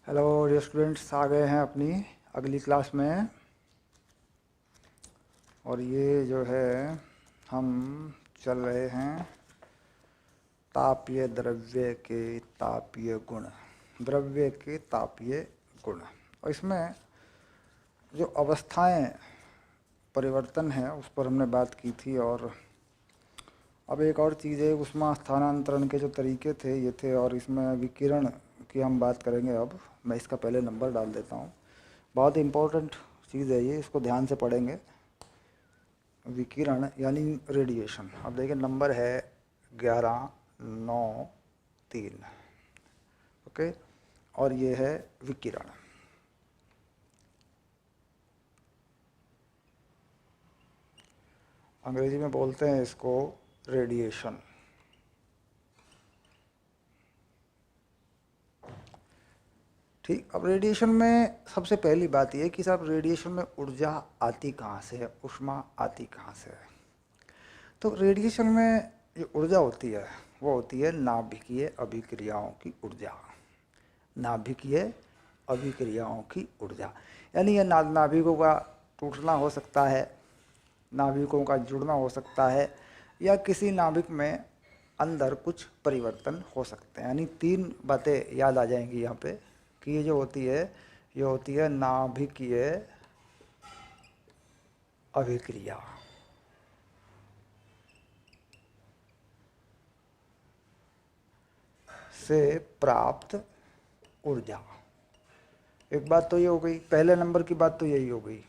Hello dear students, आ गए हैं अपनी अगली क्लास में। और ये जो है हम चल रहे हैं तापीय द्रव्य के तापीय गुण, द्रव्य के तापीय गुण। और इसमें जो अवस्थाएं परिवर्तन है उस पर हमने बात की थी। और अब एक और चीज़ है, ऊष्मा स्थानांतरण के जो तरीके थे ये थे, और इसमें विकिरण की हम बात करेंगे। अब मैं इसका पहले नंबर डाल देता हूँ, बहुत इम्पोर्टेंट चीज़ है ये, इसको ध्यान से पढ़ेंगे। विकिरण यानी रेडिएशन। अब देखिए नंबर है 1193। ओके, और ये है विकिरण। अंग्रेजी में बोलते हैं इसको रेडिएशन। ठीक, अब रेडिएशन में सबसे पहली बात यह कि साहब रेडिएशन में ऊर्जा आती कहाँ से है, ऊष्मा आती कहाँ से है। तो रेडिएशन में जो ऊर्जा होती है वो होती है नाभिकीय अभिक्रियाओं की ऊर्जा। नाभिकीय अभिक्रियाओं की ऊर्जा यानी ये नाभिकों का टूटना हो सकता है, नाभिकों का जुड़ना हो सकता है, या किसी नाभिक में अंदर कुछ परिवर्तन हो सकते हैं। यानी तीन बातें याद आ जाएंगी यहाँ पे कि ये जो होती है ये होती है नाभिकीय अभिक्रिया। से प्राप्त ऊर्जा। एक बात तो ये हो गई, पहले नंबर की बात तो यही हो गई।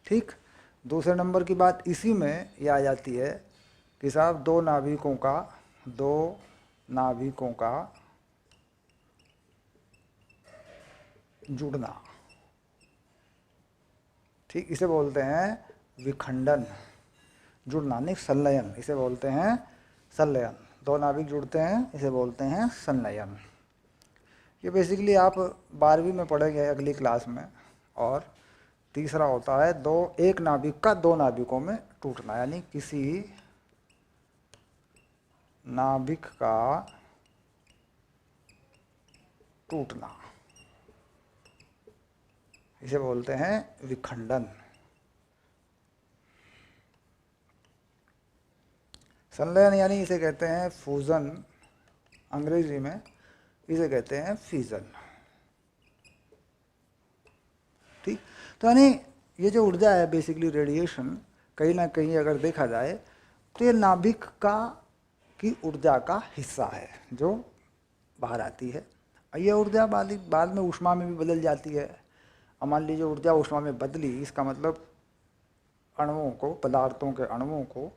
ठीक, दूसरे नंबर की बात इसी में ये आ जाती है कि साहब दो नाभिकों का जुड़ना। ठीक, इसे बोलते हैं विखंडन। जुड़ना नहीं, संलयन, इसे बोलते हैं संलयन। दो नाभिक जुड़ते हैं, इसे बोलते हैं संलयन। ये बेसिकली आप 12वीं में पढ़ेंगे अगली क्लास में। और तीसरा होता है एक नाभिक का दो नाभिकों में टूटना, यानी किसी नाभिक का टूटना, इसे बोलते हैं विखंडन। संलयन यानी इसे कहते हैं फ्यूजन, अंग्रेजी में इसे कहते हैं फ्यूजन। ठीक, तो यानी ये जो ऊर्जा है बेसिकली रेडिएशन, कहीं ना कहीं अगर देखा जाए तो ये नाभिक की ऊर्जा का हिस्सा है जो बाहर आती है। ये ऊर्जा बाद में ऊष्मा में भी बदल जाती है। अब मान लीजिए ऊर्जा ऊष्मा में बदली, इसका मतलब अणुओं को, पदार्थों के अणुओं को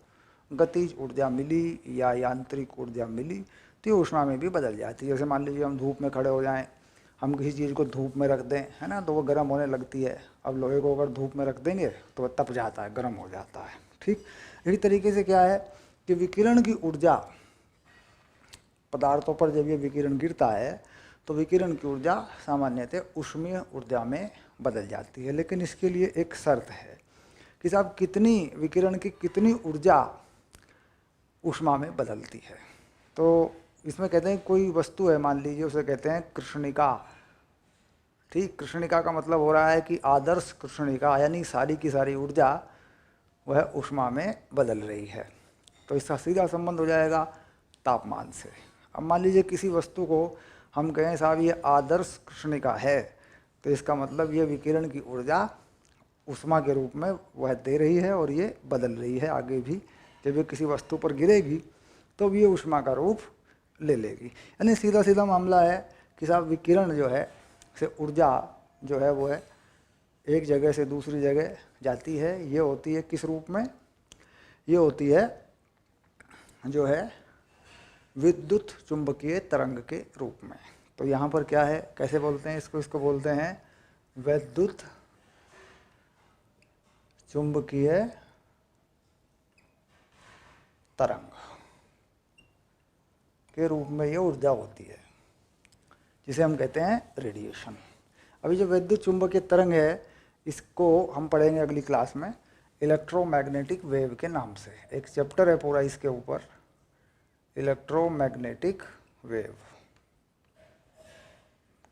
गतिज ऊर्जा मिली या यांत्रिक ऊर्जा मिली, तो ये ऊष्मा में भी बदल जाती है। जैसे मान लीजिए हम धूप में खड़े हो जाएं, हम किसी चीज़ को धूप में रख दें, है ना, तो वो गर्म होने लगती है। अब लोहे को अगर धूप में रख देंगे तो वह तप जाता है, गर्म हो जाता है। ठीक, इसी तरीके से क्या है कि विकिरण की ऊर्जा, पदार्थों पर जब ये विकिरण गिरता है तो विकिरण की ऊर्जा सामान्यतः ऊष्मीय ऊर्जा में बदल जाती है। लेकिन इसके लिए एक शर्त है कि साहब कितनी विकिरण की कितनी ऊर्जा ऊष्मा में बदलती है। तो इसमें कहते हैं कोई वस्तु है, मान लीजिए उसे कहते हैं कृष्णिका। ठीक, कृष्णिका का मतलब हो रहा है कि आदर्श कृष्णिका, यानी सारी की सारी ऊर्जा वह ऊष्मा में बदल रही है। तो इसका सीधा संबंध हो जाएगा तापमान से। अब मान लीजिए किसी वस्तु को हम कहें साहब ये आदर्श कृष्णिका है, तो इसका मतलब ये विकिरण की ऊर्जा ऊष्मा के रूप में वह दे रही है और ये बदल रही है आगे भी। जब ये किसी वस्तु पर गिरेगी तो ये ऊष्मा का रूप ले लेगी। यानी सीधा सीधा मामला है कि साहब विकिरण जो है से ऊर्जा जो है वो है एक जगह से दूसरी जगह जाती है। ये होती है किस रूप में, ये होती है जो है विद्युत चुंबकीय तरंग के रूप में। तो यहाँ पर क्या है, कैसे बोलते हैं इसको बोलते हैं विद्युत चुंबकीय तरंग के रूप में ये ऊर्जा होती है, जिसे हम कहते हैं रेडिएशन। अभी जो विद्युत चुंबकीय तरंग है इसको हम पढ़ेंगे अगली क्लास में इलेक्ट्रोमैग्नेटिक वेव के नाम से। एक चैप्टर है पूरा इसके ऊपर, इलेक्ट्रोमैग्नेटिक वेव।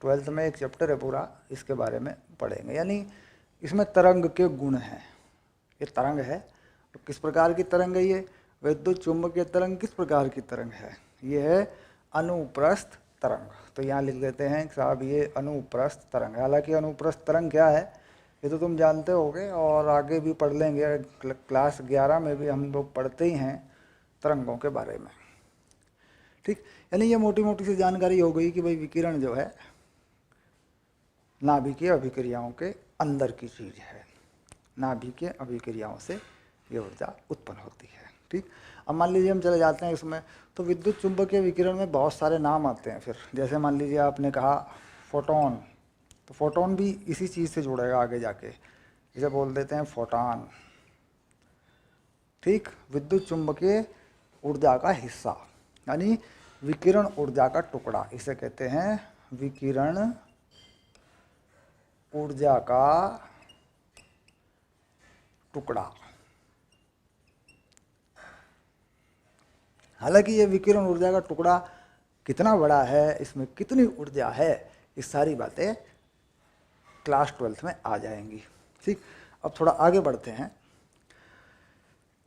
12th में एक चैप्टर है पूरा, इसके बारे में पढ़ेंगे। यानी इसमें तरंग के गुण हैं। ये तरंग है तो किस प्रकार की तरंग है, ये विद्युत चुंबकीय तरंग किस प्रकार की तरंग है, ये है अनुप्रस्थ तरंग। तो यहाँ लिख देते हैं कि साहब ये अनुप्रस्थ तरंग है। हालांकि अनुप्रस्थ तरंग क्या है ये तो तुम जानते होगे और आगे भी पढ़ लेंगे, क्लास 11 में भी हम लोग पढ़ते ही हैं तरंगों के बारे में। ठीक, यानी ये मोटी मोटी सी जानकारी हो गई कि भाई विकिरण जो है नाभिकीय अभिक्रियाओं के अंदर की चीज है, नाभिकीय अभिक्रियाओं से ये ऊर्जा उत्पन्न होती है। ठीक, अब मान लीजिए हम चले जाते हैं इसमें, तो विद्युत चुंबकीय विकिरण में बहुत सारे नाम आते हैं। फिर जैसे मान लीजिए आपने कहा फोटोन, तो फोटोन भी इसी चीज़ से जुड़ेगा आगे जाके, इसे बोल देते हैं फोटॉन। ठीक, विद्युत चुंबकीय ऊर्जा का हिस्सा, यानी विकिरण ऊर्जा का टुकड़ा, इसे कहते हैं विकिरण ऊर्जा का टुकड़ा। हालांकि ये विकिरण ऊर्जा का टुकड़ा कितना बड़ा है, इसमें कितनी ऊर्जा है, ये सारी बातें क्लास 12th में आ जाएंगी। ठीक, अब थोड़ा आगे बढ़ते हैं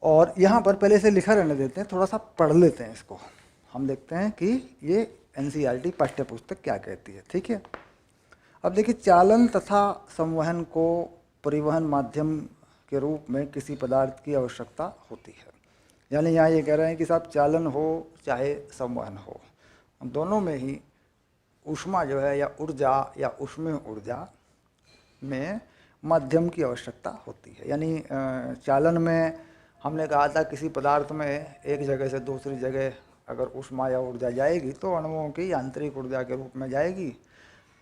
और यहाँ पर पहले से लिखा रहने देते हैं, थोड़ा सा पढ़ लेते हैं इसको, हम देखते हैं कि ये NCERT पाठ्य पुस्तक क्या कहती है। ठीक है, अब देखिए, चालन तथा संवहन को परिवहन माध्यम के रूप में किसी पदार्थ की आवश्यकता होती है। यानी यहाँ ये कह रहे हैं कि साहब चालन हो चाहे संवहन हो, दोनों में ही ऊष्मा जो है या ऊर्जा या ऊष्मीय ऊर्जा में माध्यम की आवश्यकता होती है। यानी चालन में हमने कहा था किसी पदार्थ में एक जगह से दूसरी जगह अगर ऊष्मा या ऊर्जा जाएगी तो अणुओं की यांत्रिक ऊर्जा के रूप में जाएगी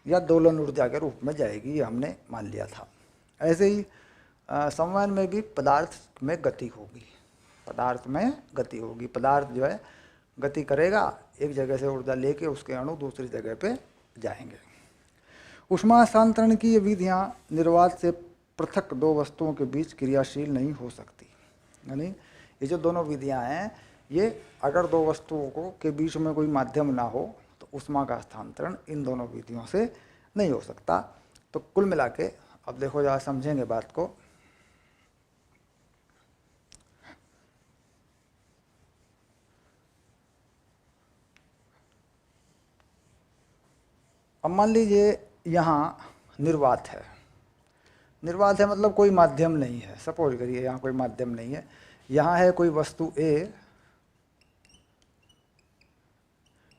या दोलन ऊर्जा के रूप में जाएगी, ये हमने मान लिया था। ऐसे ही संवहन में भी पदार्थ में गति होगी, पदार्थ में गति होगी, पदार्थ जो है गति करेगा, एक जगह से ऊर्जा लेके उसके अणु दूसरी जगह पे जाएंगे। ऊष्मा हस्तांतरण की ये विधियाँ निर्वात से पृथक दो वस्तुओं के बीच क्रियाशील नहीं हो सकती। यानी ये जो दोनों विधियाँ हैं, ये अगर दो वस्तुओं को के बीच में कोई माध्यम ना हो तो ऊष्मा का हस्तांतरण इन दोनों विधियों से नहीं हो सकता। तो कुल मिला के अब देखो जरा समझेंगे बात को। अब मान लीजिए यहाँ निर्वात है, निर्वात है मतलब कोई माध्यम नहीं है। सपोज करिए यहाँ कोई माध्यम नहीं है, यहाँ है कोई वस्तु A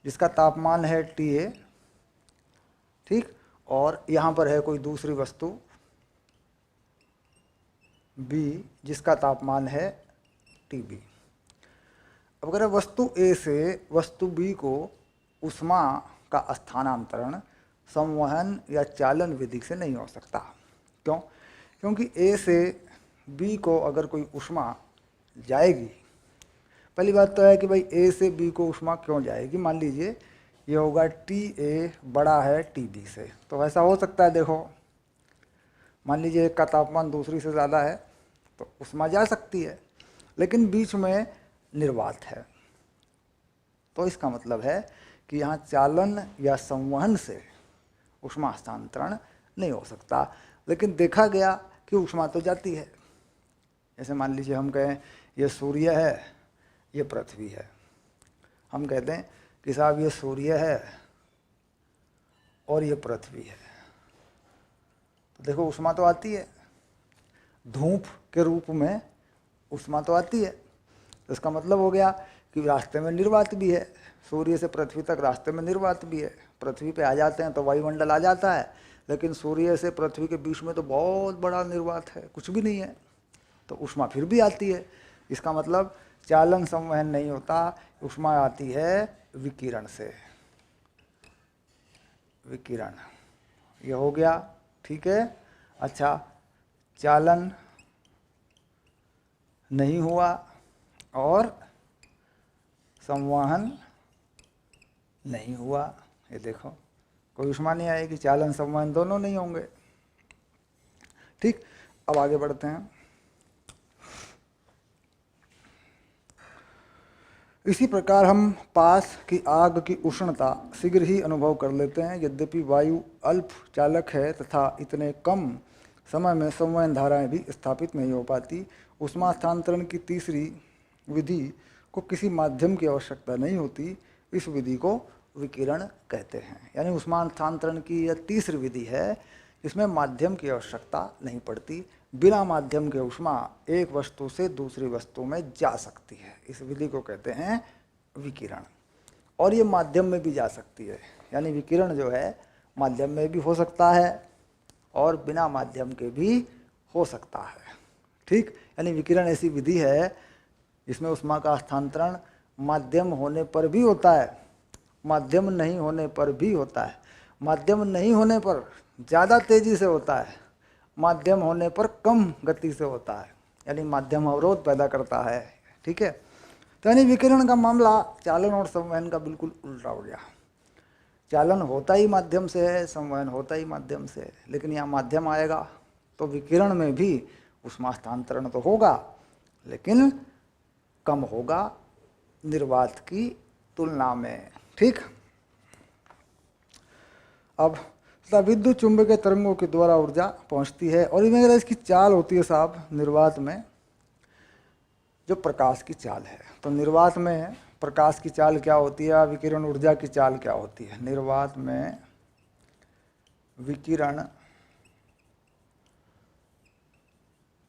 जिसका तापमान है TA, ठीक, और यहाँ पर है कोई दूसरी वस्तु B जिसका तापमान है TB। अब अगर वस्तु A से वस्तु B को ऊष्मा का स्थानांतरण संवहन या चालन विधि से नहीं हो सकता। क्यों? क्योंकि A से B को अगर कोई ऊष्मा जाएगी, पहली बात तो है कि भाई A से B को ऊष्मा क्यों जाएगी। मान लीजिए ये होगा TA बड़ा है TB से, तो ऐसा हो सकता है। देखो मान लीजिए एक का तापमान दूसरी से ज़्यादा है तो ऊष्मा जा सकती है, लेकिन बीच में निर्वात है, तो इसका मतलब है कि यहाँ चालन या संवहन से ऊष्मा हस्तांतरण नहीं हो सकता। लेकिन देखा गया कि ऊष्मा तो जाती है। जैसे मान लीजिए हम कहें ये सूर्य है, ये पृथ्वी है, हम कहते हैं कि साहब ये सूर्य है और ये पृथ्वी है, तो देखो ऊष्मा तो आती है, धूप के रूप में ऊष्मा तो आती है। तो इसका मतलब हो गया कि रास्ते में निर्वात भी है, सूर्य से पृथ्वी तक रास्ते में निर्वात भी है। पृथ्वी पे आ जाते हैं तो वायुमंडल आ जाता है, लेकिन सूर्य से पृथ्वी के बीच में तो बहुत बड़ा निर्वात है, कुछ भी नहीं है, तो ऊष्मा फिर भी आती है। इसका मतलब चालन संवहन नहीं होता, ऊष्मा आती है विकिरण से। विकिरण ये हो गया, ठीक है। अच्छा, चालन नहीं हुआ और संवहन नहीं हुआ, ये देखो कोई ऊष्मा नहीं आएगी, चालन संवहन दोनों नहीं होंगे। ठीक, अब आगे बढ़ते हैं। इसी प्रकार हम पास की आग की उष्णता शीघ्र ही अनुभव कर लेते हैं। यद्यपि वायु अल्प चालक है तथा इतने कम समय में संवहन धाराएं भी स्थापित नहीं हो पाती। ऊष्मा स्थानांतरण की तीसरी विधि को किसी माध्यम की आवश्यकता नहीं होती। इस विधि को विकिरण कहते हैं। यानी ऊष्मा स्थानांतरण की यह तीसरी विधि है इसमें माध्यम की आवश्यकता नहीं पड़ती। बिना माध्यम के ऊष्मा एक वस्तु से दूसरी वस्तु में जा सकती है। इस विधि को कहते हैं विकिरण। और ये माध्यम में भी जा सकती है, यानी विकिरण जो है माध्यम में भी हो सकता है और बिना माध्यम के भी हो सकता है। ठीक, यानी विकिरण ऐसी विधि है जिसमें ऊष्मा का हस्तांतरण माध्यम होने पर भी होता है, माध्यम नहीं होने पर भी होता है। माध्यम नहीं होने पर ज़्यादा तेज़ी से होता है, माध्यम होने पर कम गति से होता है, यानी माध्यम अवरोध पैदा करता है। ठीक है, तो यानी विकिरण का मामला चालन और संवहन का बिल्कुल उल्टा हो गया। चालन होता ही माध्यम से है, संवहन होता ही माध्यम से है, लेकिन यहाँ माध्यम आएगा तो विकिरण में भी ऊष्मा हस्तांतरण तो होगा लेकिन कम होगा निर्वात की तुलना में। ठीक, अब विद्युत चुंबकीय तरंगों के द्वारा ऊर्जा पहुंचती है और इनमें इसकी चाल होती है साहब निर्वात में जो प्रकाश की चाल है। तो निर्वात में प्रकाश की चाल क्या होती है, विकिरण ऊर्जा की चाल क्या होती है। निर्वात में विकिरण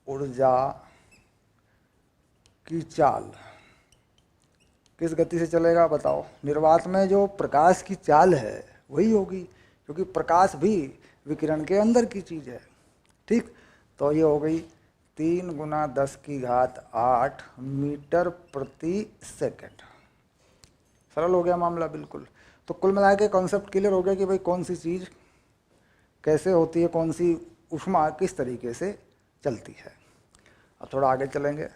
ऊर्जा की चाल किस गति से चलेगा बताओ। निर्वात में जो प्रकाश की चाल है वही होगी, क्योंकि प्रकाश भी विकिरण के अंदर की चीज़ है। ठीक, तो ये हो गई 3 × 10⁸ मीटर प्रति सेकंड। सरल हो गया मामला बिल्कुल। तो कुल मिला के कॉन्सेप्ट क्लियर हो गया कि भाई कौन सी चीज़ कैसे होती है, कौन सी ऊष्मा किस तरीके से चलती है। अब थोड़ा आगे चलेंगे।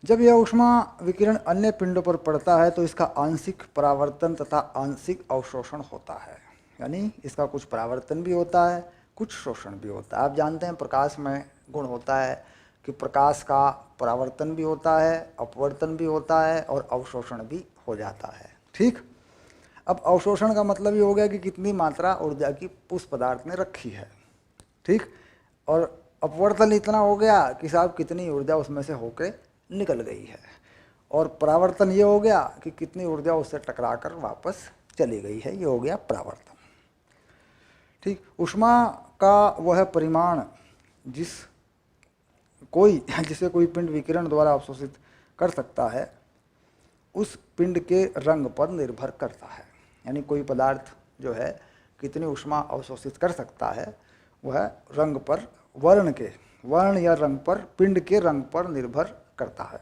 जब यह ऊष्मा विकिरण अन्य पिंडों पर पड़ता है तो इसका आंशिक परावर्तन तथा आंशिक अवशोषण होता है। यानी इसका कुछ परावर्तन भी होता है, कुछ शोषण भी होता है। आप जानते हैं प्रकाश में गुण होता है कि प्रकाश का परावर्तन भी होता है, अपवर्तन भी होता है और अवशोषण भी हो जाता है। ठीक, अब अवशोषण का मतलब ये हो गया कि कितनी मात्रा ऊर्जा की उस पदार्थ ने रखी है। ठीक, और अपवर्तन इतना हो गया कि साहब कितनी ऊर्जा उसमें से होके निकल गई है। और परावर्तन ये हो गया कि कितनी ऊर्जा उससे टकराकर वापस चली गई है, ये हो गया परावर्तन। ठीक, ऊष्मा का वह परिमाण जिसे कोई पिंड विकिरण द्वारा अवशोषित कर सकता है उस पिंड के रंग पर निर्भर करता है। यानी कोई पदार्थ जो है कितनी ऊष्मा अवशोषित कर सकता है वह रंग पर, वर्ण या रंग पर, पिंड के रंग पर निर्भर करता है।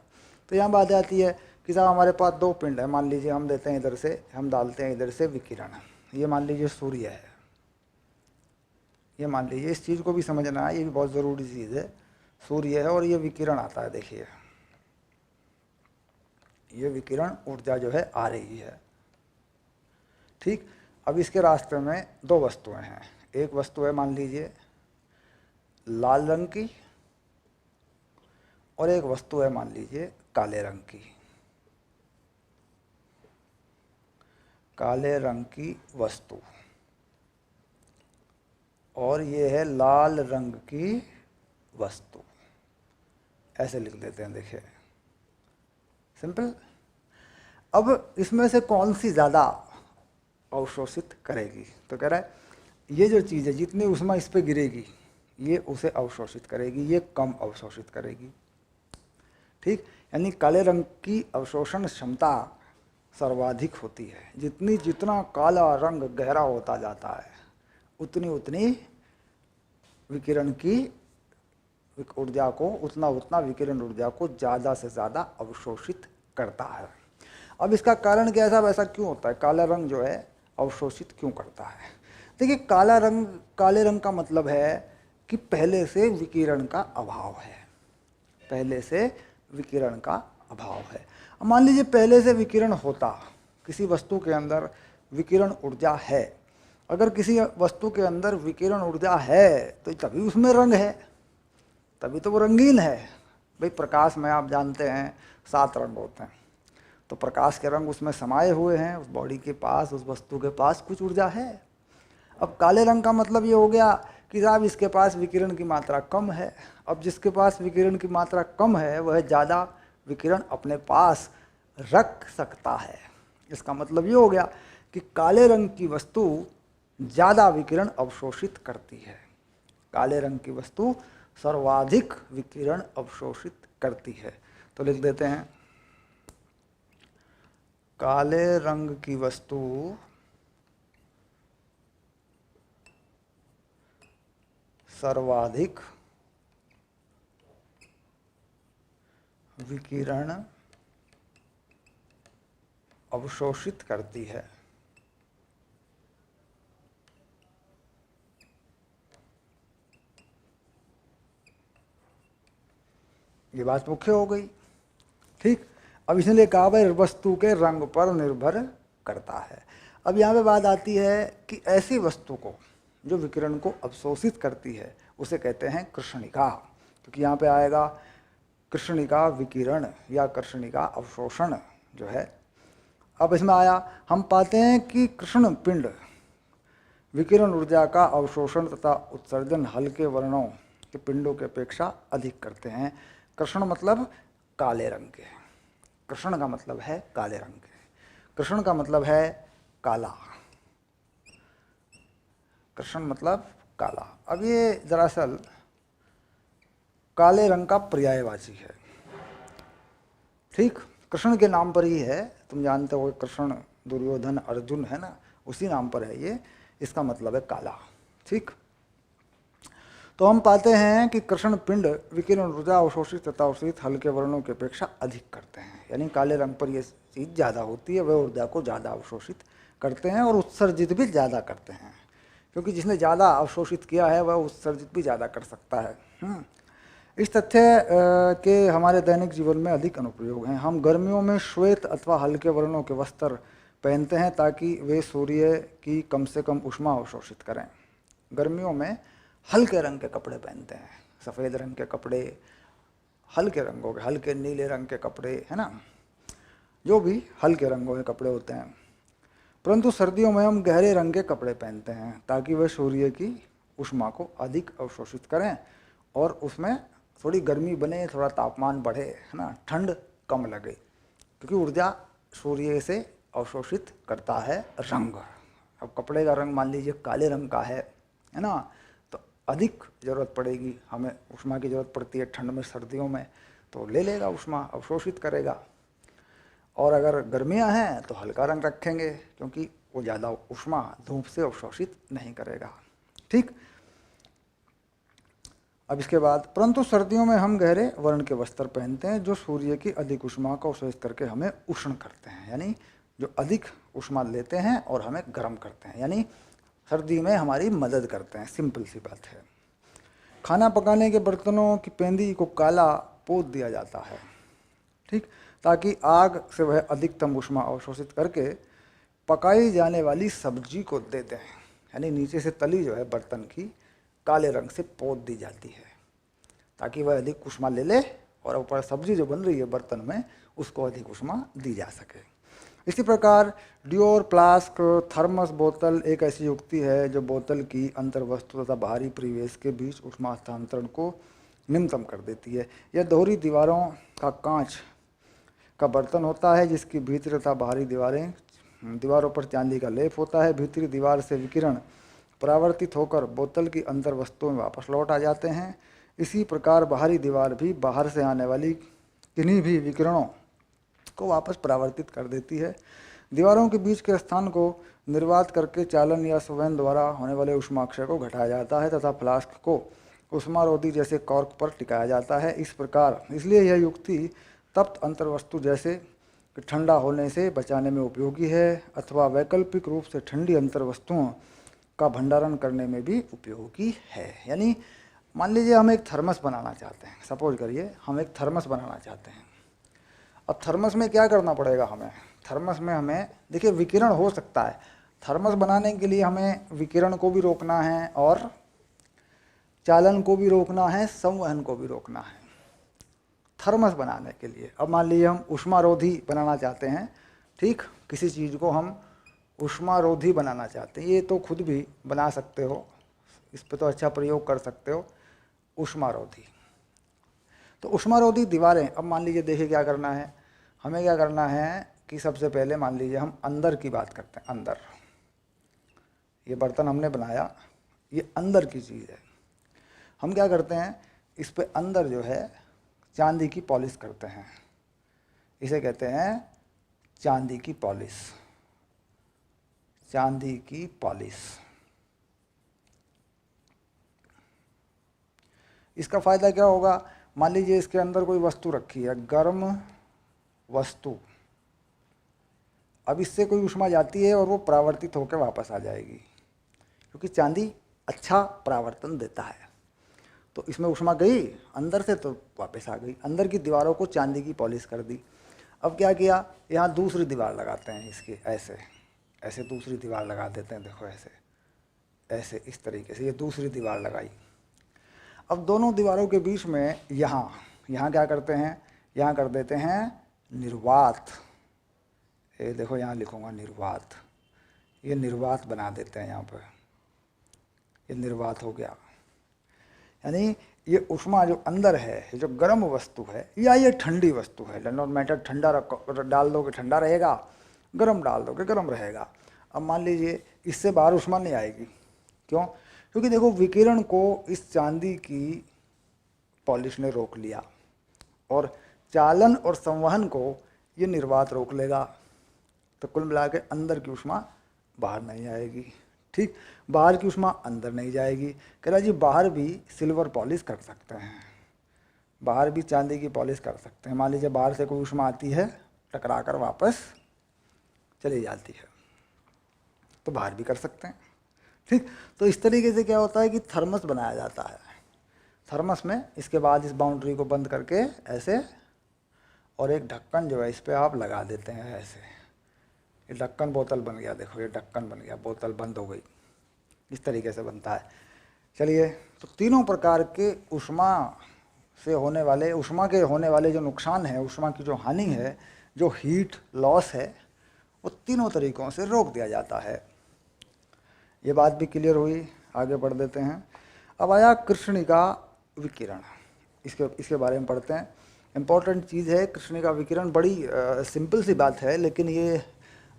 तो यहाँ बात आती है कि साहब हमारे पास 2 पिंड है, मान लीजिए हम देते हैं इधर से, हम डालते हैं इधर से विकिरण। ये मान लीजिए सूर्य है, ये मान लीजिए, इस चीज़ को भी समझना है, ये भी बहुत ज़रूरी चीज़ है। सूर्य है और ये विकिरण आता है, देखिए ये विकिरण ऊर्जा जो है आ रही है। ठीक, अब इसके रास्ते में 2 वस्तुएं हैं। एक वस्तु है मान लीजिए लाल रंग की और एक वस्तु है मान लीजिए काले रंग की। काले रंग की वस्तु और ये है लाल रंग की वस्तु, ऐसे लिख देते हैं, देखिए सिंपल। अब इसमें से कौन सी ज़्यादा अवशोषित करेगी, तो कह रहा है ये जो चीज़ है जितनी ऊष्मा इस पर गिरेगी ये उसे अवशोषित करेगी, ये कम अवशोषित करेगी। ठीक, यानी काले रंग की अवशोषण क्षमता सर्वाधिक होती है। जितना काला रंग गहरा होता जाता है उतनी विकिरण की ऊर्जा को, उतना विकिरण ऊर्जा को ज़्यादा से ज़्यादा अवशोषित करता है। अब इसका कारण क्या है साहब, ऐसा क्यों होता है, काला रंग जो है अवशोषित क्यों करता है। देखिए काले रंग का मतलब है कि पहले से विकिरण का अभाव है, पहले से विकिरण का अभाव है। अब मान लीजिए पहले से विकिरण होता, किसी वस्तु के अंदर विकिरण ऊर्जा है, अगर किसी वस्तु के अंदर विकिरण ऊर्जा है तो तभी उसमें रंग है, तभी तो वो रंगीन है। भाई प्रकाश में आप जानते हैं 7 रंग होते हैं, तो प्रकाश के रंग उसमें समाये हुए हैं, उस बॉडी के पास, उस वस्तु के पास कुछ ऊर्जा है। अब काले रंग का मतलब ये हो गया कि साहब इसके पास विकिरण की मात्रा कम है। अब जिसके पास विकिरण की मात्रा कम है वह ज़्यादा विकिरण अपने पास रख सकता है। इसका मतलब ये हो गया कि काले रंग की वस्तु ज़्यादा विकिरण अवशोषित करती है। काले रंग की वस्तु सर्वाधिक विकिरण अवशोषित करती है। तो लिख देते हैं, काले रंग की वस्तु सर्वाधिक विकिरण अवशोषित करती है। ये बात मुख्य हो गई। ठीक, अब इसलिए कहा भाई वस्तु के रंग पर निर्भर करता है। अब यहाँ पे बात आती है कि ऐसी वस्तु को जो विकिरण को अवशोषित करती है उसे कहते हैं कृष्णिका। क्योंकि यहाँ पे आएगा कृष्णिका विकिरण या कृष्णिका अवशोषण जो है। अब इसमें आया, हम पाते हैं कि कृष्ण पिंड विकिरण ऊर्जा का अवशोषण तथा उत्सर्जन हल्के वर्णों के पिंडों की अपेक्षा अधिक करते हैं। कृष्ण मतलब काले रंग के, कृष्ण का मतलब है काले रंग के, कृष्ण का मतलब है काला, कृष्ण मतलब काला। अब ये दरअसल काले रंग का पर्यायवाची है। ठीक, कृष्ण के नाम पर ही है, तुम जानते हो कृष्ण दुर्योधन अर्जुन है ना, उसी नाम पर है ये, इसका मतलब है काला। ठीक, तो हम पाते हैं कि कृष्ण पिंड विकिरण ऊर्जा अवशोषित तथा अवशोषित हल्के वर्णों की अपेक्षा अधिक करते हैं। यानी काले रंग पर यह चीज़ ज़्यादा होती है, वह ऊर्जा को ज़्यादा अवशोषित करते हैं और उत्सर्जित भी ज़्यादा करते हैं। क्योंकि जिसने ज़्यादा अवशोषित किया है वह उत्सर्जित भी ज़्यादा कर सकता है। इस तथ्य के हमारे दैनिक जीवन में अधिक अनुप्रयोग हैं। हम गर्मियों में श्वेत अथवा हल्के वर्णों के वस्त्र पहनते हैं ताकि वे सूर्य की कम से कम ऊष्मा अवशोषित करें। गर्मियों में हल्के रंग के कपड़े पहनते हैं, सफ़ेद रंग के कपड़े, हल्के रंगों के, हल्के नीले रंग के कपड़े, है ना, जो भी हल्के रंगों के कपड़े होते हैं। परंतु सर्दियों में हम गहरे रंग के कपड़े पहनते हैं ताकि वह सूर्य की ऊष्मा को अधिक अवशोषित करें और उसमें थोड़ी गर्मी बने, थोड़ा तापमान बढ़े, है ना, ठंड कम लगे। क्योंकि ऊर्जा सूर्य से अवशोषित करता है रंग। अब कपड़े का रंग मान लीजिए काले रंग का है ना, तो अधिक ज़रूरत पड़ेगी, हमें ऊष्मा की ज़रूरत पड़ती है ठंड में, सर्दियों में, तो ले लेगा ऊष्मा, अवशोषित करेगा। और अगर गर्मियां हैं तो हल्का रंग रखेंगे क्योंकि वो ज़्यादा ऊष्मा धूप से अवशोषित नहीं करेगा। ठीक, अब इसके बाद, परंतु सर्दियों में हम गहरे वर्ण के वस्त्र पहनते हैं जो सूर्य की अधिक ऊष्मा को अवशोषित करके हमें उष्ण करते हैं। यानी जो अधिक ऊष्मा लेते हैं और हमें गर्म करते हैं, यानी सर्दी में हमारी मदद करते हैं। सिंपल सी बात है। खाना पकाने के बर्तनों की पेंदी को काला पोत दिया जाता है, ठीक, ताकि आग से वह अधिकतम ऊष्मा अवशोषित करके पकाई जाने वाली सब्जी को दे दें। यानी नीचे से तली जो है बर्तन की काले रंग से पोत दी जाती है ताकि वह अधिक ऊष्मा ले ले और ऊपर सब्जी जो बन रही है बर्तन में उसको अधिक ऊष्मा दी जा सके। इसी प्रकार ड्योर, फ्लास्क, थर्मस बोतल एक ऐसी युक्ति है जो बोतल की अंतर्वस्तु तथा बाहरी परिवेश के बीच ऊष्मा हस्तांतरण को न्यूनतम कर देती है। यह दोहरी दीवारों का कांच का बर्तन होता है जिसकी भीतरी तथा बाहरी दीवारों पर चांदी का लेप होता है। भीतरी दीवार से विकिरण परावर्तित होकर बोतल की अंतर वस्तुओं में वापस लौट आ जाते हैं। इसी प्रकार बाहरी दीवार भी बाहर से आने वाली किन्हीं भी विकिरणों को वापस परावर्तित कर देती है। दीवारों के बीच के स्थान को निर्वात करके चालन या संवहन द्वारा होने वाले ऊष्माक्षय को घटाया जाता है तथा फ्लास्क को ऊष्मारोधी जैसे कॉर्क पर टिकाया जाता है। इस प्रकार इसलिए यह युक्ति तप्त अंतर्वस्तु जैसे कि ठंडा होने से बचाने में उपयोगी है अथवा वैकल्पिक रूप से ठंडी अंतर्वस्तुओं का भंडारण करने में भी उपयोगी है। यानी मान लीजिए हम एक थर्मस बनाना चाहते हैं, सपोज करिए हम एक थर्मस बनाना चाहते हैं। अब थर्मस में क्या करना पड़ेगा हमें, थर्मस में हमें देखिए विकिरण हो सकता है, थर्मस बनाने के लिए हमें विकिरण को भी रोकना है और चालन को भी रोकना है, संवहन को भी रोकना है थर्मस बनाने के लिए। अब मान लीजिए हम ऊष्मारोधी बनाना चाहते हैं, ठीक, किसी चीज़ को हम ऊष्मारोधी बनाना चाहते हैं, ये तो खुद भी बना सकते हो, इस पे तो अच्छा प्रयोग कर सकते हो, ऊष्मारोधी। तो ऊष्मारोधी दीवारें, अब मान लीजिए देखिए क्या करना है, हमें क्या करना है कि सबसे पहले मान लीजिए हम अंदर की बात करते हैं। अंदर ये बर्तन हमने बनाया, ये अंदर की चीज़ है। हम क्या करते हैं, इस पे अंदर जो है चांदी की पॉलिश करते हैं, इसे कहते हैं चांदी की पॉलिश, चांदी की पॉलिश। इसका फ़ायदा क्या होगा, मान लीजिए इसके अंदर कोई वस्तु रखी है, गर्म वस्तु, अब इससे कोई ऊष्मा जाती है और वो परावर्तित होकर वापस आ जाएगी, क्योंकि चांदी अच्छा परावर्तन देता है। तो इसमें ऊष्मा गई अंदर से तो वापस आ गई, अंदर की दीवारों को चांदी की पॉलिश कर दी। अब क्या किया, यहाँ दूसरी दीवार लगाते हैं इसकी, ऐसे ऐसे दूसरी दीवार लगा देते हैं, देखो ऐसे ऐसे इस तरीके से ये दूसरी दीवार लगाई। अब दोनों दीवारों के बीच में यहाँ यहाँ क्या करते हैं, यहाँ कर देते हैं निर्वात, ये देखो यहाँ लिखूँगा निर्वात, ये निर्वात बना देते हैं यहाँ पर, ये निर्वात हो गया। यानी ये ऊष्मा जो अंदर है, ये जो गर्म वस्तु है या ये ठंडी वस्तु है, लैंड मैटर ठंडा डाल दोगे ठंडा रहेगा, गर्म डाल दोगे गर्म रहेगा। अब मान लीजिए इससे बाहर ऊष्मा नहीं आएगी, क्यों, क्योंकि देखो विकिरण को इस चांदी की पॉलिश ने रोक लिया और चालन और संवहन को ये निर्वात रोक लेगा, तो कुल मिला के अंदर की ऊष्मा बाहर नहीं आएगी, ठीक, बाहर की ऊष्मा अंदर नहीं जाएगी। कह रहा जी बाहर भी सिल्वर पॉलिश कर सकते हैं, बाहर भी चांदी की पॉलिश कर सकते हैं। मान लीजिए बाहर से कोई ऊष्मा आती है, टकरा कर वापस चली जाती है, तो बाहर भी कर सकते हैं, ठीक। तो इस तरीके से क्या होता है कि थर्मस बनाया जाता है। थर्मस में इसके बाद इस बाउंड्री को बंद करके ऐसे, और एक ढक्कन जो है इस पर आप लगा देते हैं ऐसे, ये ढक्कन बोतल बन गया, देखो ये ढक्कन बन गया, बोतल बंद हो गई, इस तरीके से बनता है। चलिए, तो तीनों प्रकार के ऊष्मा से होने वाले, ऊष्मा के होने वाले जो नुकसान है, ऊष्मा की जो हानि है, जो हीट लॉस है, वो तीनों तरीक़ों से रोक दिया जाता है। ये बात भी क्लियर हुई, आगे बढ़ देते हैं। अब आया कृष्णिका विकिरण, इसके बारे में पढ़ते हैं। इम्पॉर्टेंट चीज़ है कृष्णिका विकिरण, बड़ी सिंपल सी बात है, लेकिन ये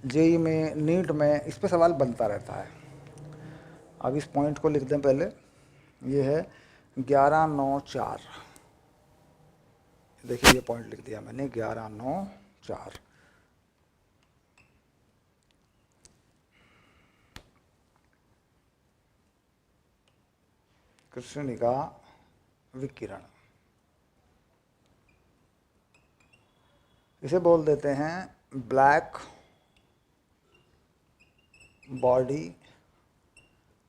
जेई में, नीट में इस पर सवाल बनता रहता है। अब इस पॉइंट को लिख दें पहले, ये है 1194, देखिए ये पॉइंट लिख दिया मैंने 1194। कृष्णिका विकिरण, इसे बोल देते हैं ब्लैक बॉडी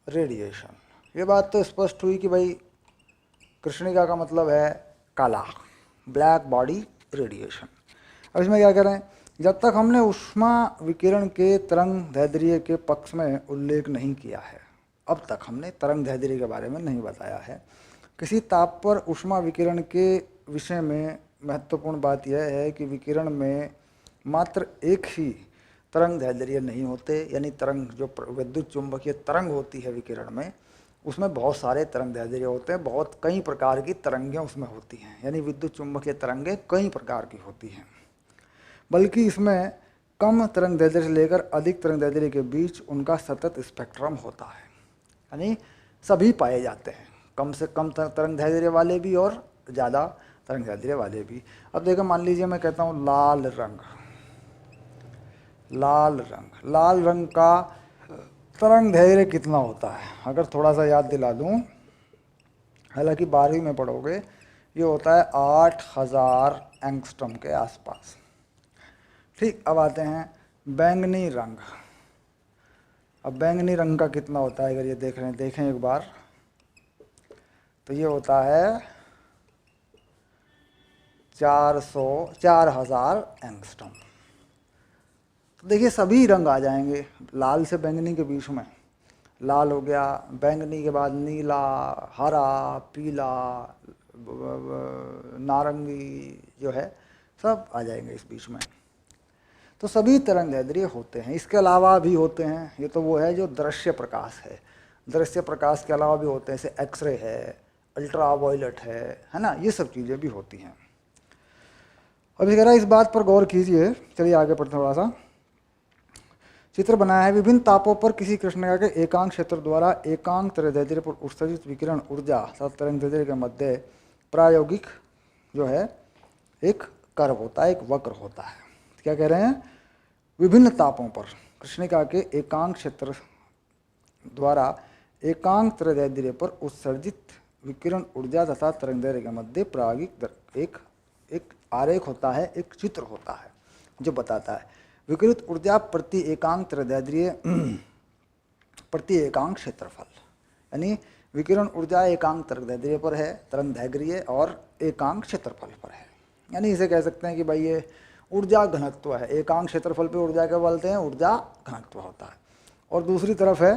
रेडिएशन। ये बात तो स्पष्ट हुई कि भाई कृष्णिका का मतलब है काला, ब्लैक बॉडी रेडिएशन। अब इसमें क्या करें, जब तक हमने ऊष्मा विकिरण के तरंग दैर्ध्य के पक्ष में उल्लेख नहीं किया है, अब तक हमने तरंग दैर्ध्य के बारे में नहीं बताया है। किसी ताप पर ऊष्मा विकिरण के विषय में महत्वपूर्ण बात यह है कि विकिरण में मात्र एक ही तरंग दैर्ध्य नहीं होते, यानी तरंग जो विद्युत चुंबकीय तरंग होती है विकिरण में, उसमें बहुत सारे तरंग दैर्ध्य होते हैं, बहुत कई प्रकार की तरंगें उसमें होती हैं, यानी विद्युत चुंबकीय तरंगें कई प्रकार की होती हैं। बल्कि इसमें कम तरंग दैर्ध्य से लेकर अधिक तरंग दैर्ध्य के बीच उनका सतत स्पेक्ट्रम होता है, यानी सभी पाए जाते हैं, कम से कम तरंग दैर्ध्य वाले भी और ज़्यादा तरंग दैर्ध्य वाले भी। अब देखो मान लीजिए मैं कहता हूँ लाल रंग, लाल रंग का तरंग दैर्ध्य कितना होता है, अगर थोड़ा सा याद दिला दूँ, हालांकि 12वीं में पढ़ोगे, ये होता है 8000 एंगस्ट्रॉम के आसपास, ठीक। अब आते हैं बैंगनी रंग। अब बैंगनी रंग का कितना होता है, अगर ये देखें एक बार, तो ये होता है 4000 एंगस्ट्रॉम। तो देखिए सभी रंग आ जाएंगे लाल से बैंगनी के बीच में। लाल हो गया, बैंगनी के बाद नीला, हरा, पीला, नारंगी जो है सब आ जाएंगे इस बीच में। तो सभी तरंगदैर्ध्य होते हैं। इसके अलावा भी होते हैं, ये तो वो है जो दृश्य प्रकाश है। दृश्य प्रकाश के अलावा भी होते हैं, जैसे एक्सरे है, अल्ट्रा वायलेट है ना, ये सब चीज़ें भी होती हैं। अब जरा इस बात पर गौर कीजिए, चलिए आगे बढ़ते थोड़ा सा। चित्र बनाया है, विभिन्न तापों पर किसी कृष्णिका के एकांक क्षेत्र द्वारा एकांक तरंगदैर्ध्य पर उत्सर्जित विकिरण ऊर्जा तथा तरंगदैर्ध्य के मध्य प्रायोगिक जो है एक कर्व होता है, एक वक्र होता है। क्या कह रहे हैं? विभिन्न तापों पर कृष्णिका के एकांक क्षेत्र द्वारा एकांक तरंगदैर्ध्य पर उत्सर्जित विकिरण ऊर्जा तथा तरंगदैर्ध्य के मध्य प्रायोगिक एक आरेख होता है, एक चित्र होता है जो बताता है विकिरित ऊर्जा प्रति एकांक तरंगदैर्ध्य प्रति एकांक क्षेत्रफल। यानी विकिरण ऊर्जा एकांक तरंगदैर्ध्य पर है, तरंगदैर्ध्य और एकांक क्षेत्रफल पर है। यानी इसे कह सकते हैं कि भाई ये ऊर्जा घनत्व है। एकांक क्षेत्रफल पे ऊर्जा क्या बोलते हैं? ऊर्जा घनत्व होता है। और दूसरी तरफ है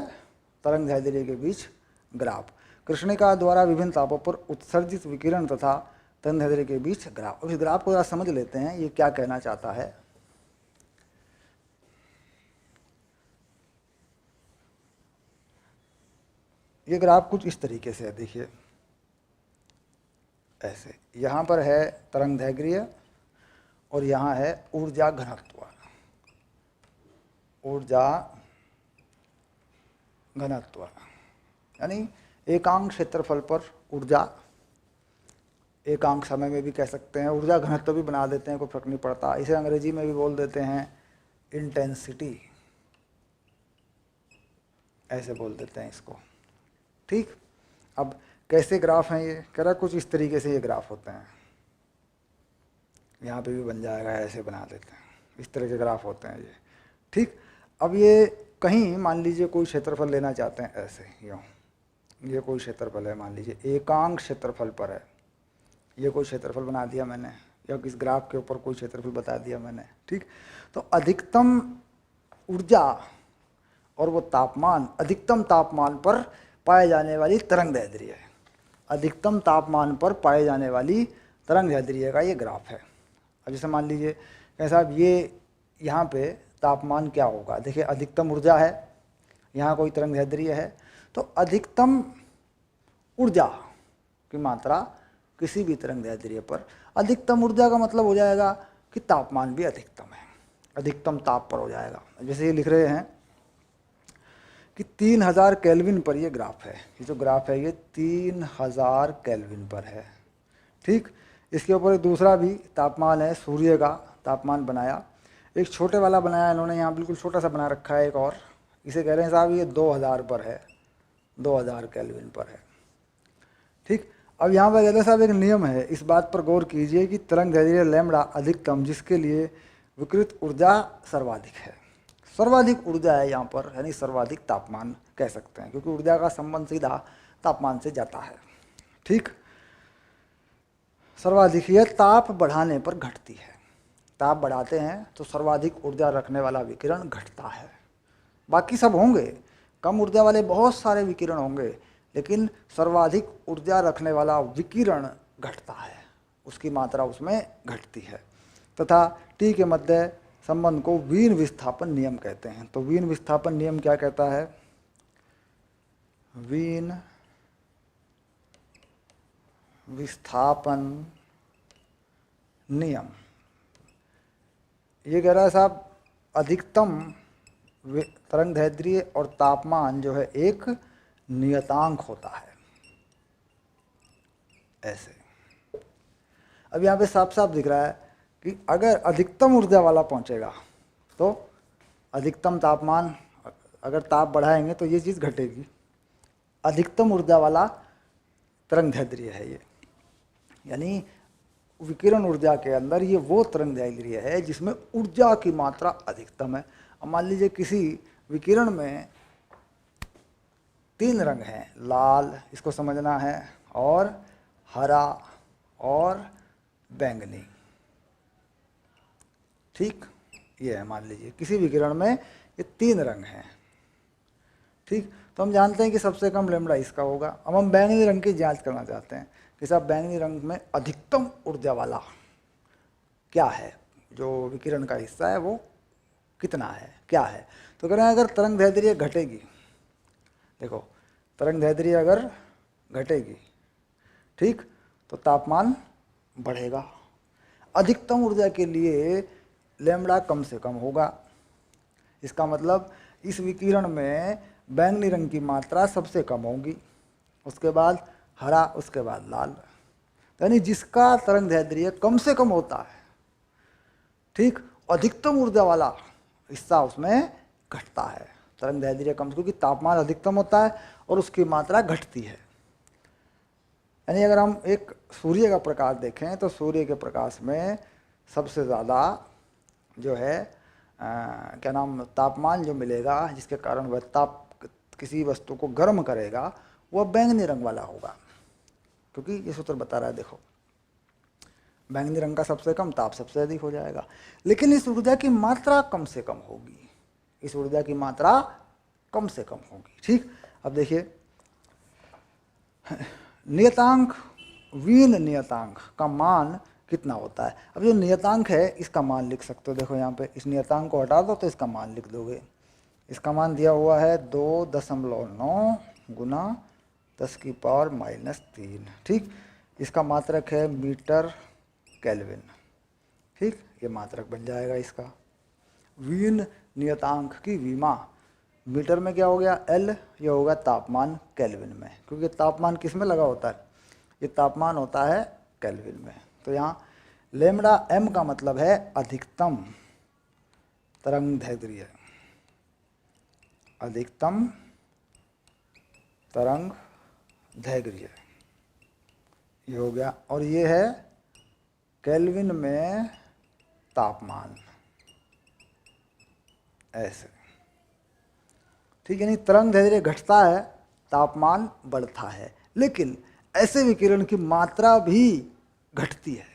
तरंगदैर्ध्य के बीच ग्राफ। कृष्णिका द्वारा विभिन्न तापों पर उत्सर्जित विकिरण तथा तरंगदैर्ध्य के बीच ग्राफ। इस ग्राफ को जरा समझ लेते हैं, ये क्या कहना चाहता है। ये ग्राफ कुछ इस तरीके से है, देखिए ऐसे। यहाँ पर है तरंगदैर्ध्य और यहाँ है ऊर्जा घनत्व। ऊर्जा घनत्व यानी एकांक क्षेत्रफल पर ऊर्जा, एकांक समय में भी कह सकते हैं, ऊर्जा घनत्व भी बना देते हैं, कोई फर्क नहीं पड़ता। इसे अंग्रेजी में भी बोल देते हैं इंटेंसिटी, ऐसे बोल देते हैं इसको। ठीक, अब कैसे ग्राफ हैं ये? कह रहा कुछ इस तरीके से ये ग्राफ होते हैं। यहाँ पे भी बन जाएगा, ऐसे बना देते हैं, इस तरह के ग्राफ होते हैं ये। ठीक, अब ये कहीं मान लीजिए कोई क्षेत्रफल लेना चाहते हैं, ऐसे यूँ, ये कोई क्षेत्रफल है, मान लीजिए एकांक क्षेत्रफल पर है, ये कोई क्षेत्रफल बना दिया मैंने, या इस ग्राफ के ऊपर कोई क्षेत्रफल बता दिया मैंने। ठीक, तो अधिकतम ऊर्जा और वो तापमान, अधिकतम तापमान पर पाए जाने वाली तरंगदैर्ध्य है। अधिकतम तापमान पर पाए जाने वाली तरंगदैर्ध्य का ये ग्राफ है। अब जैसे मान लीजिए कहें साहब ये यहाँ पे तापमान क्या होगा? देखिए अधिकतम ऊर्जा है, यहाँ कोई तरंगदैर्ध्य है, तो अधिकतम ऊर्जा की मात्रा किसी भी तरंगदैर्ध्य पर, अधिकतम ऊर्जा का मतलब हो जाएगा कि तापमान भी अधिकतम है, अधिकतम ताप पर हो जाएगा। जैसे ये लिख रहे हैं कि 3000 केल्विन पर ये ग्राफ है। ये जो ग्राफ है ये 3000 केल्विन पर है। ठीक, इसके ऊपर एक दूसरा भी तापमान है, सूर्य का तापमान बनाया, एक छोटे वाला बनाया इन्होंने, यहाँ बिल्कुल छोटा सा बना रखा है एक और, इसे कह रहे हैं साहब ये 2000 पर है, 2000 केल्विन पर है। ठीक, अब यहाँ पर कहते साहब एक नियम है, इस बात पर गौर कीजिए कि तरंगदैर्ध्य लैम्ब्डा अधिकतम जिसके लिए विकिरित ऊर्जा सर्वाधिक है। सर्वाधिक ऊर्जा है यहाँ पर, यानी सर्वाधिक तापमान कह सकते हैं, क्योंकि ऊर्जा का संबंध सीधा तापमान से जाता है। ठीक, सर्वाधिक, यह ताप बढ़ाने पर घटती है। ताप बढ़ाते हैं तो सर्वाधिक ऊर्जा रखने वाला विकिरण घटता है। बाकी सब होंगे, कम ऊर्जा वाले बहुत सारे विकिरण होंगे, लेकिन सर्वाधिक ऊर्जा रखने वाला विकिरण घटता है, उसकी मात्रा उसमें घटती है। तथा टी के मध्य संबंध को वीन विस्थापन नियम कहते हैं। तो वीन विस्थापन नियम क्या कहता है? वीन विस्थापन नियम ये कह रहा है साहब अधिकतम तरंगदैर्ध्य और तापमान जो है एक नियतांक होता है, ऐसे। अब यहाँ पे साफ साफ दिख रहा है कि अगर अधिकतम ऊर्जा वाला पहुँचेगा तो अधिकतम तापमान, अगर ताप बढ़ाएंगे तो ये चीज़ घटेगी। अधिकतम ऊर्जा वाला तरंगदैर्ध्य है ये, यानी विकिरण ऊर्जा के अंदर ये वो तरंगदैर्ध्य है जिसमें ऊर्जा की मात्रा अधिकतम है। अब मान लीजिए किसी विकिरण में 3 रंग हैं, लाल, इसको समझना है, और हरा और बैंगनी। ठीक, ये है, मान लीजिए किसी विकिरण में ये 3 रंग हैं। ठीक, तो हम जानते हैं कि सबसे कम लैम्ब्डा इसका होगा। अब हम बैंगनी रंग की जांच करना चाहते हैं कि साहब बैंगनी रंग में अधिकतम ऊर्जा वाला क्या है, जो विकिरण का हिस्सा है वो कितना है, क्या है। तो कह रहे हैं अगर तरंग दैर्ध्य घटेगी, देखो तरंग दैर्ध्य अगर घटेगी, ठीक, तो तापमान बढ़ेगा। अधिकतम ऊर्जा के लिए लैम्ब्डा कम से कम होगा। इसका मतलब इस विकिरण में बैंगनी रंग की मात्रा सबसे कम होगी, उसके बाद हरा, उसके बाद लाल। यानी जिसका तरंग दैर्ध्य कम से कम होता है, ठीक, अधिकतम ऊर्जा वाला हिस्सा उसमें घटता है। तरंग दैर्ध्य कम, क्योंकि तापमान अधिकतम होता है और उसकी मात्रा घटती है। यानी अगर हम एक सूर्य का प्रकाश देखें तो सूर्य के प्रकाश में सबसे ज़्यादा जो है क्या नाम तापमान जो मिलेगा, जिसके कारण वह किसी वस्तु को गर्म करेगा, वह बैंगनी रंग वाला होगा। क्योंकि ये सूत्र बता रहा है, देखो बैंगनी रंग का सबसे कम, ताप सबसे अधिक हो जाएगा। लेकिन इस ऊर्जा की मात्रा कम से कम होगी, इस ऊर्जा की मात्रा कम से कम होगी। ठीक, अब देखिए नियतांक, वीन नियतांक का मान कितना होता है। अब जो नियतांक है इसका मान लिख सकते हो, देखो यहाँ पे इस नियतांक को हटा दो तो इसका मान लिख दोगे। इसका मान दिया हुआ है 2.9 गुना 10⁻³ ठीक, इसका मात्रक है मीटर केल्विन। ठीक, ये मात्रक बन जाएगा इसका। वीन नियतांक की वीमा मीटर में क्या हो गया L, ये होगा तापमान केल्विन में, क्योंकि तापमान किस में लगा होता है, ये तापमान होता है केल्विन में। तो यहाँ लैम्ब्डा m का मतलब है अधिकतम तरंग दैर्ध्य, अधिकतम तरंग दैर्ध्य ये हो गया, और ये है केल्विन में तापमान, ऐसे। ठीक, यानी तरंग दैर्ध्य घटता है, तापमान बढ़ता है, लेकिन ऐसे विकिरण की मात्रा भी घटती है।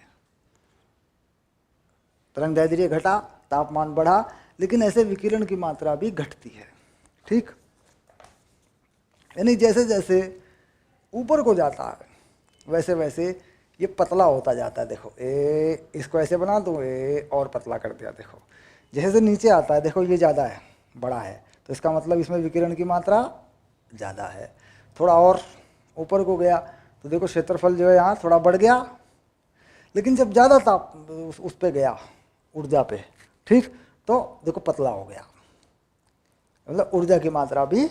तरंग दैर्ध्य घटा, तापमान बढ़ा, लेकिन ऐसे विकिरण की मात्रा भी घटती है। ठीक, यानी जैसे जैसे ऊपर को जाता है वैसे वैसे ये पतला होता जाता है। देखो इसको ऐसे बना दो, और पतला कर दिया। देखो जैसे नीचे आता है, देखो ये ज़्यादा है, बड़ा है, तो इसका मतलब इसमें विकिरण की मात्रा ज़्यादा है। थोड़ा और ऊपर को गया तो देखो क्षेत्रफल जो है यहाँ थोड़ा बढ़ गया, लेकिन जब ज़्यादा ताप उस पे गया ऊर्जा पे, ठीक, तो देखो पतला हो गया, मतलब ऊर्जा की मात्रा भी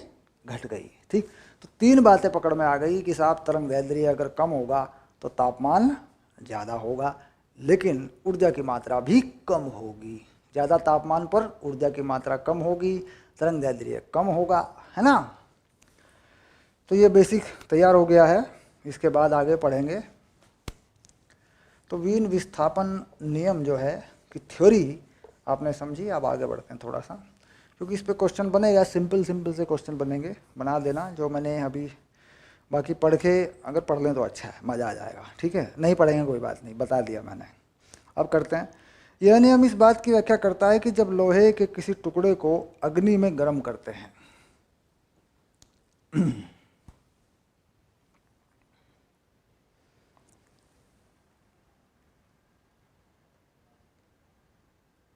घट गई। ठीक, तो 3 बातें पकड़ में आ गई कि साहब तरंग दैर्ध्य अगर कम होगा तो तापमान ज़्यादा होगा, लेकिन ऊर्जा की मात्रा भी कम होगी। ज़्यादा तापमान पर ऊर्जा की मात्रा कम होगी, तरंग दैर्ध्य कम होगा, है ना। तो ये बेसिक तैयार हो गया है, इसके बाद आगे पढ़ेंगे। तो वीन विस्थापन नियम जो है कि थ्योरी आपने समझी। अब आगे बढ़ते हैं थोड़ा सा, क्योंकि इस पे क्वेश्चन बनेगा, सिंपल से क्वेश्चन बनेंगे, बना देना जो मैंने अभी। बाकी पढ़ के अगर पढ़ लें तो अच्छा है, मज़ा आ जाएगा। ठीक है, नहीं पढ़ेंगे कोई बात नहीं, बता दिया मैंने। अब करते हैं। यह नियम इस बात की व्याख्या करता है कि जब लोहे के किसी टुकड़े को अग्नि में गर्म करते हैं